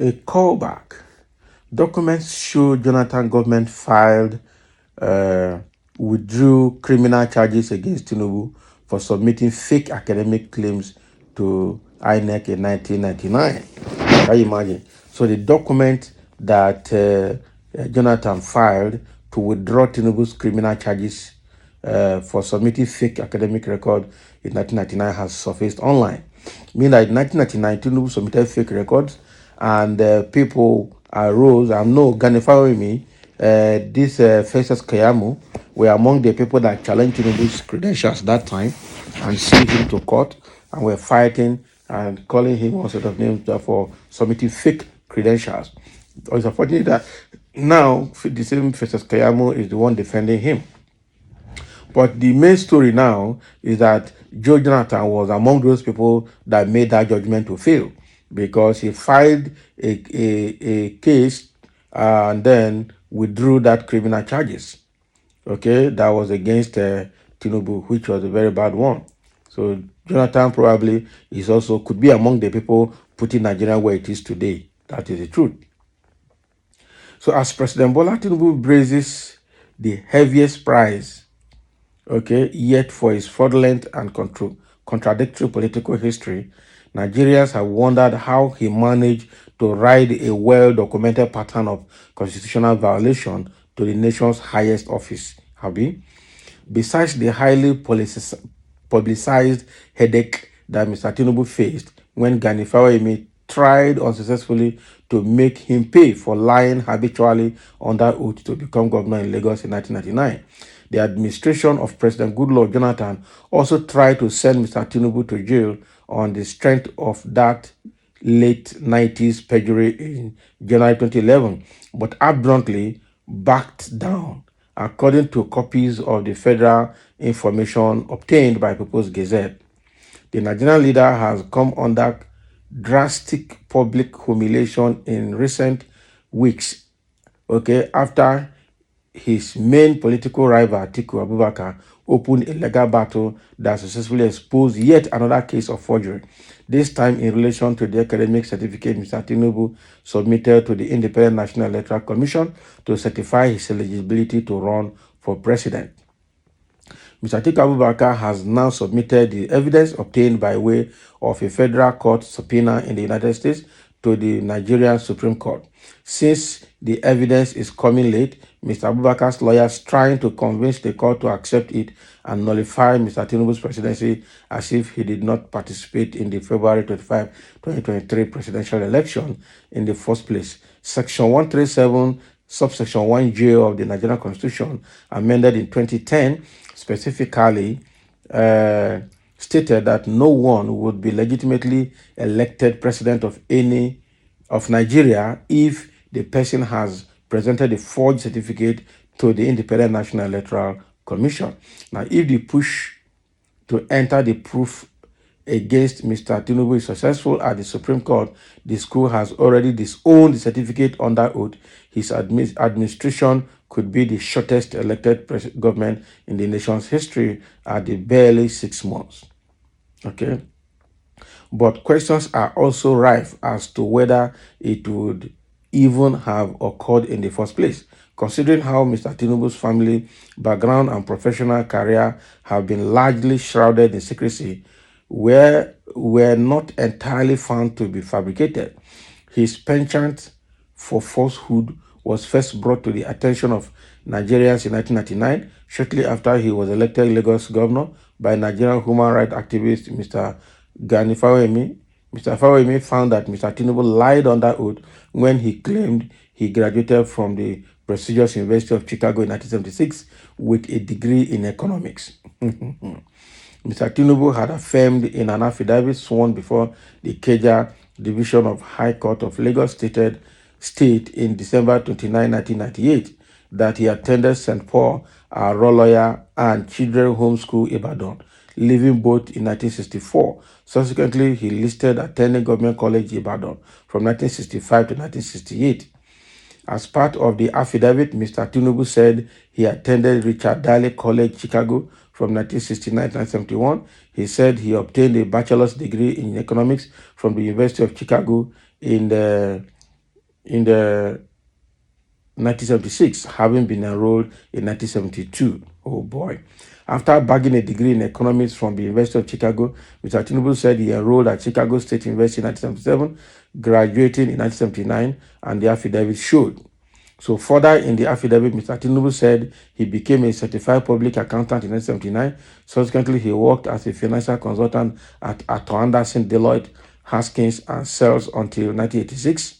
A callback. Documents show Jonathan government filed, withdrew criminal charges against Tinubu for submitting fake academic claims to INEC in 1999. Can you imagine? So the document that Jonathan filed to withdraw Tinubu's criminal charges for submitting fake academic record in 1999 has surfaced online. Meaning that in 1999, Tinubu submitted fake records, and people arose. I know Ganifaoimi, this Festus Keyamo, were among the people that challenged Tinubu's credentials that time and sent him to court, and were fighting and calling him all sort of names for submitting fake credentials. It's unfortunate that now the same Festus Keyamo is the one defending him. But the main story now is that Joe Jonathan was among those people that made that judgment to fail, because he filed a case and then withdrew that criminal charges. Okay, that was against Tinubu, which was a very bad one. So Jonathan probably is also could be among the people putting Nigeria where it is today. That is the truth. So as President Bola Tinubu braces the heaviest price, okay, yet for his fraudulent and contradictory political history, Nigerians have wondered how he managed to ride a well-documented pattern of constitutional violation to the nation's highest office. Abi, besides the highly publicized headache that Mr. Tinubu faced when Gani Fawehinmi tried unsuccessfully to make him pay for lying habitually under oath to become governor in Lagos in 1999. The administration of President Goodluck Jonathan also tried to send Mr. Tinubu to jail on the strength of that late 90s perjury in January 2011, but abundantly backed down, according to copies of the federal information obtained by People's Gazette. The Nigerian leader has come under drastic public humiliation in recent weeks, okay, after his main political rival, Atiku Abubakar, opened a legal battle that successfully exposed yet another case of forgery, this time in relation to the academic certificate Mr. Tinubu submitted to the Independent National Electoral Commission to certify his eligibility to run for president. Mr. Atiku Abubakar has now submitted the evidence obtained by way of a federal court subpoena in the United States to the Nigerian Supreme Court. Since the evidence is coming late, Mr. Abubakar's lawyers trying to convince the court to accept it and nullify Mr. Tinubu's presidency as if he did not participate in the February 25, 2023 presidential election in the first place. Section 137, subsection 1J of the Nigerian Constitution, amended in 2010, specifically stated that no one would be legitimately elected president of Nigeria if the person has presented a forged certificate to the Independent National Electoral Commission. Now, if the push to enter the proof against Mr. Tinubu is successful at the Supreme Court, the school has already disowned the certificate under oath. His administration could be the shortest elected government in the nation's history at the barely 6 months. Okay. But questions are also rife as to whether it would even have occurred in the first place, considering how Mr. Tinubu's family background and professional career have been largely shrouded in secrecy, were not entirely found to be fabricated. His penchant for falsehood was first brought to the attention of Nigerians in 1999, shortly after he was elected Lagos governor by Nigerian human rights activist Mr. Gani Fawehinmi. Mr. Fawehinmi found that Mr. Tinubu lied under oath when he claimed he graduated from the prestigious University of Chicago in 1976 with a degree in economics. Mr. Tinubu had affirmed in an affidavit sworn before the Keja Division of High Court of Lagos State in December 29, 1998, that he attended St. Paul, Aroloya, and Children's Home School Ibadan, leaving both in 1964. Subsequently, he listed attending Government College Ibadan from 1965 to 1968. As part of the affidavit, Mr. Tinubu said he attended Richard Daley College, Chicago from 1969 to 1971. He said he obtained a bachelor's degree in economics from the University of Chicago in the 1976, having been enrolled in 1972. Oh boy. After bagging a degree in economics from the University of Chicago, Mr. Tinubu said he enrolled at Chicago State University in 1977, graduating in 1979, and the affidavit showed. So further in the affidavit, Mr. Tinubu said he became a certified public accountant in 1979. Subsequently, he worked as a financial consultant at Arthur Andersen, Deloitte, Haskins, and Sells until 1986.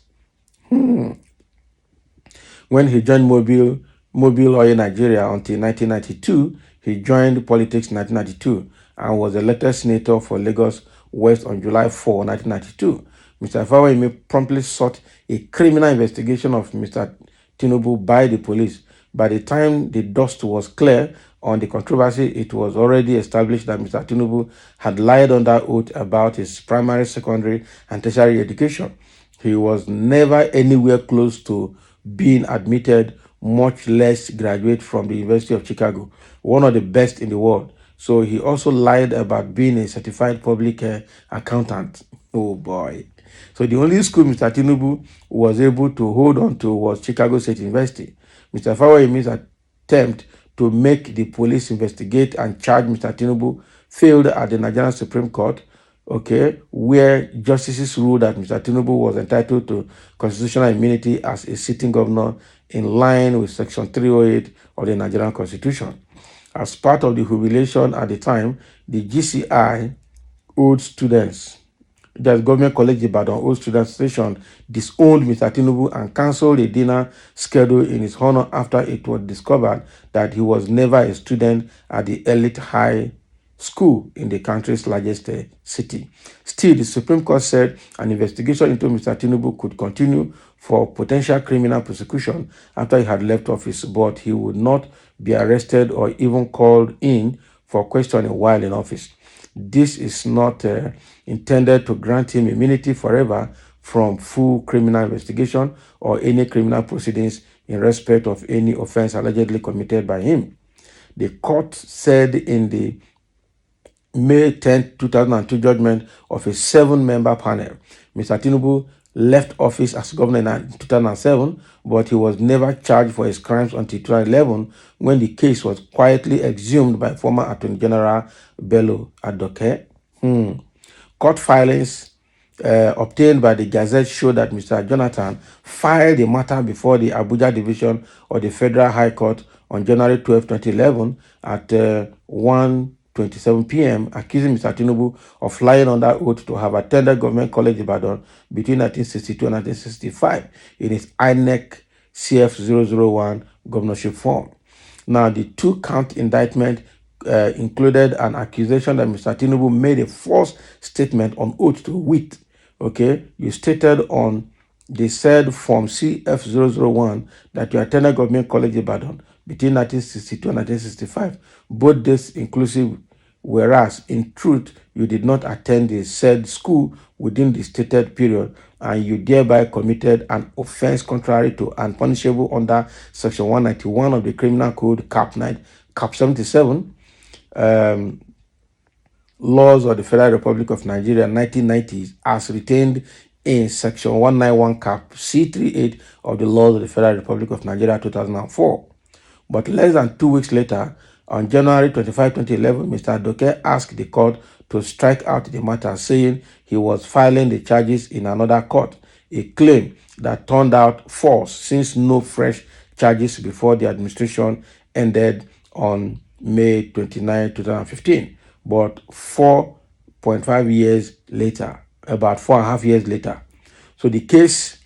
When he joined Mobile Oil Nigeria until 1992, he joined politics in 1992 and was elected senator for Lagos West on July 4, 1992. Mr. Fawehinmi promptly sought a criminal investigation of Mr. Tinubu by the police. By the time the dust was clear on the controversy, it was already established that Mr. Tinubu had lied under oath about his primary, secondary, and tertiary education. He was never anywhere close to being admitted, much less graduate from the University of Chicago, one of the best in the world. So he also lied about being a certified public accountant. Oh boy. So the only school Mr. Tinubu was able to hold on to was Chicago State University. Mr. Fawehinmi's attempt to make the police investigate and charge Mr. Tinubu failed at the Nigerian Supreme Court, okay, where justices ruled that Mr. Tinubu was entitled to constitutional immunity as a sitting governor in line with Section 308 of the Nigerian Constitution. As part of the jubilation at the time, the GCI owed students, that Government College Ibadan Old Student Station, disowned Mr. Tinubu and cancelled a dinner schedule in his honor after it was discovered that he was never a student at the elite high school in the country's largest city. Still, the Supreme Court said an investigation into Mr. Tinubu could continue for potential criminal prosecution after he had left office, but he would not be arrested or even called in for questioning while in office. This is not intended to grant him immunity forever from full criminal investigation or any criminal proceedings in respect of any offense allegedly committed by him. The court said in the May 10, 2002 judgment of a 7-member panel, Mr. Tinubu left office as governor in 2007, but he was never charged for his crimes until 2011 when the case was quietly exhumed by former Attorney General Bello Adoke. Court filings obtained by the Gazette show that Mr. Jonathan filed the matter before the Abuja Division of the Federal High Court on January 12, 2011 at 1:27 p.m., accusing Mr. Tinubu of lying under oath to have attended Government College Ibadan between 1962 and 1965 in his INEC CF001 governorship form. Now, the 2-count indictment included an accusation that Mr. Tinubu made a false statement on oath to wit. Okay, you stated on the said form CF001 that you attended Government College Ibadan between 1962 and 1965, both dates inclusive, whereas in truth you did not attend the said school within the stated period, and you thereby committed an offense contrary to and punishable under Section 191 of the Criminal Code, Cap 77, laws of the Federal Republic of Nigeria 1990s, as retained in Section 191 Cap C38 of the laws of the Federal Republic of Nigeria 2004. But less than 2 weeks later, on January 25, 2011, Mr. Adoke asked the court to strike out the matter, saying he was filing the charges in another court, a claim that turned out false since no fresh charges before the administration ended on May 29, 2015. But 4.5 years later, about 4.5 years later. So the case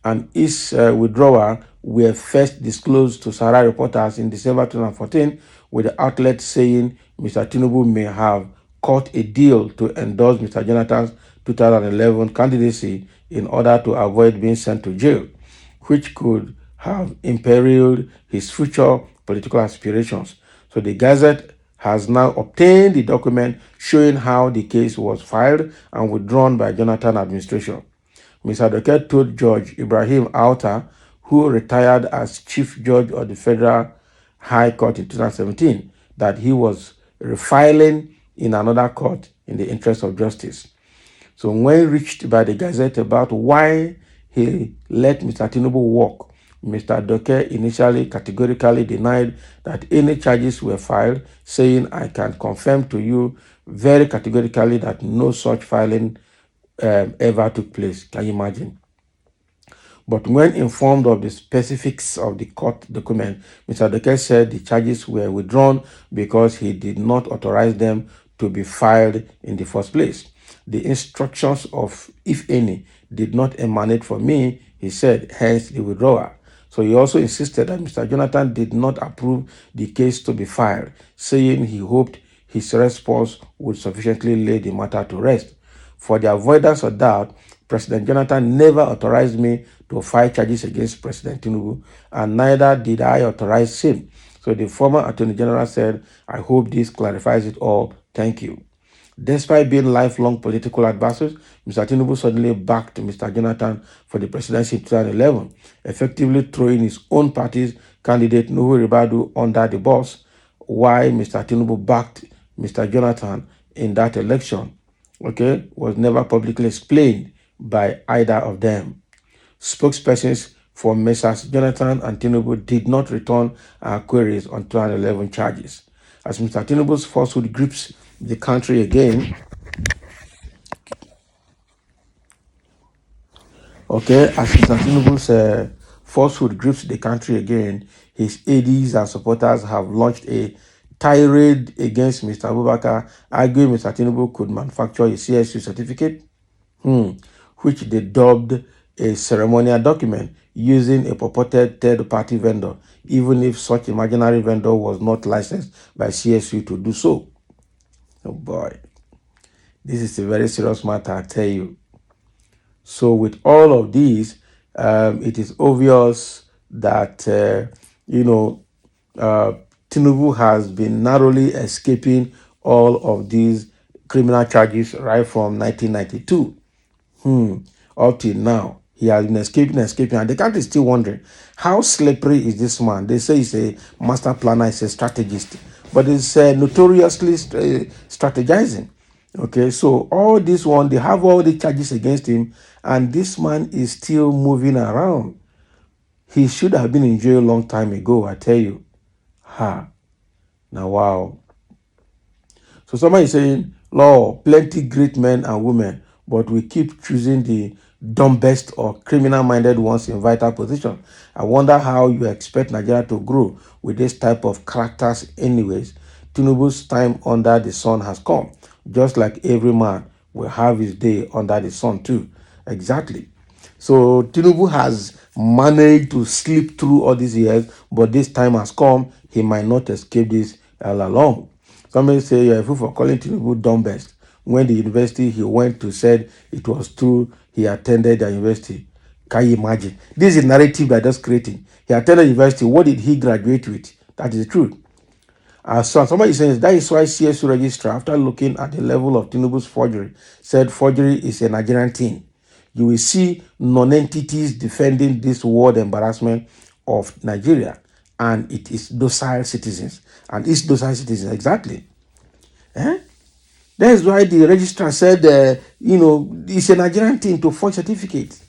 and its withdrawal were first disclosed to Sahara reporters in December 2014, with the outlet saying Mr. Tinubu may have cut a deal to endorse Mr. Jonathan's 2011 candidacy in order to avoid being sent to jail, which could have imperiled his future political aspirations. So the Gazette has now obtained the document showing how the case was filed and withdrawn by Jonathan administration. Mr. Adoke told Judge Ibrahim Auta, who retired as Chief Judge of the Federal High Court in 2017, that he was refiling in another court in the interest of justice. So when reached by the Gazette about why he let Mr. Tinubu walk, Mr. Doke initially categorically denied that any charges were filed, saying, "I can confirm to you very categorically that no such filing ever took place." Can you imagine? But when informed of the specifics of the court document, Mr. Doke said the charges were withdrawn because he did not authorize them to be filed in the first place. The instructions of, if any, did not emanate from me, he said, hence the withdrawal. So he also insisted that Mr. Jonathan did not approve the case to be filed, saying he hoped his response would sufficiently lay the matter to rest. For the avoidance of doubt, President Jonathan never authorized me to file charges against President Tinubu, and neither did I authorize him. So the former Attorney General said, "I hope this clarifies it all. Thank you." Despite being lifelong political advisors, Mr. Tinubu suddenly backed Mr. Jonathan for the presidency in 2011, effectively throwing his own party's candidate Nuhu Ribadu under the bus. Why Mr. Tinubu backed Mr. Jonathan in that election, was never publicly explained by either of them. Spokespersons for Messrs. Jonathan and Tinubu did not return our queries on 2011 charges. As Mr. Tinubu's falsehood grips the country again, as Mr. Tinubu's falsehood grips the country again, his aides and supporters have launched a tirade against Mr. Abubakar, arguing Mr. Tinubu could manufacture a CSU certificate, which they dubbed a ceremonial document using a purported third-party vendor, even if such imaginary vendor was not licensed by CSU to do so. Oh boy, this is a very serious matter, I tell you. So with all of these, it is obvious that, Tinubu has been narrowly escaping all of these criminal charges right from 1992. Up till now, he has been escaping, and the country is still wondering, how slippery is this man? They say he's a master planner, he's a strategist, but he's notoriously strategizing. So all this one, they have all the charges against him, and this man is still moving around. He should have been in jail a long time ago, I tell you. Now, wow. So somebody is saying, "Law, plenty great men and women, but we keep choosing the dumbest or criminal-minded ones in vital position. I wonder how you expect Nigeria to grow with this type of characters anyways. Tinubu's time under the sun has come. Just like every man will have his day under the sun too." Exactly. So Tinubu has managed to slip through all these years, but this time has come. He might not escape this all along. Somebody say you're a fool for calling Tinubu dumbest when the university he went to said it was true he attended the university. Can you imagine? This is a narrative that just creating. He attended university. What did he graduate with? That is the truth. So somebody says that is why CSU registrar, after looking at the level of Tinubu's forgery, said forgery is a Nigerian thing. You will see non-entities defending this world embarrassment of Nigeria, and it is docile citizens. And it's docile citizens, exactly. That's why the registrar said, it's a Nigerian thing to forge certificates.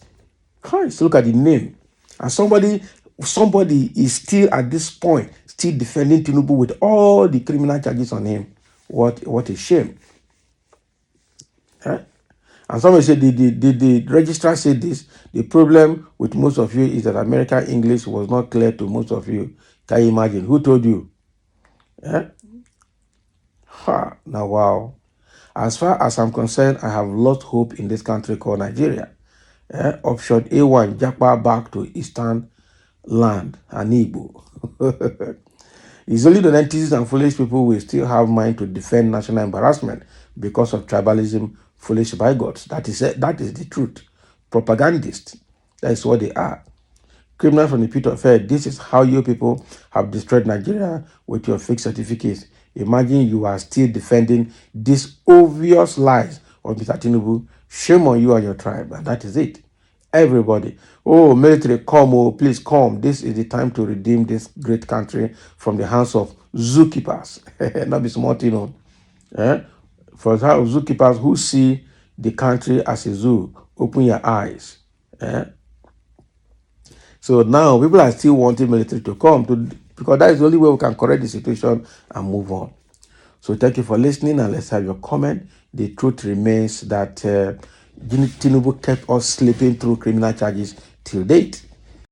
Christ, look at the name. And somebody is still at this point, still defending Tinubu with all the criminal charges on him. What a shame. And somebody said, the registrar said this, the problem with most of you is that American English was not clear to most of you. Can you imagine? Who told you? Now, wow. As far as I'm concerned, I have lost hope in this country called Nigeria. Option A1, Japa back to Eastern land, and Igbo. It's only the entities and foolish people who will still have mind to defend national embarrassment because of tribalism, foolish bigots. That is the truth. Propagandists. That is what they are. Criminals from the pit of hell. This is how you people have destroyed Nigeria with your fake certificates. Imagine you are still defending these obvious lies of Mr. Tinubu. Shame on you and your tribe. And that is it. Everybody, military, come, please come. This is the time to redeem this great country from the hands of zookeepers. Not be smart, you know. For how zookeepers who see the country as a zoo, open your eyes. So now people are still wanting military to come to, because that is the only way we can correct the situation and move on. So thank you for listening, and let's have your comment. The truth remains that Tinubu kept us sleeping through criminal charges till date.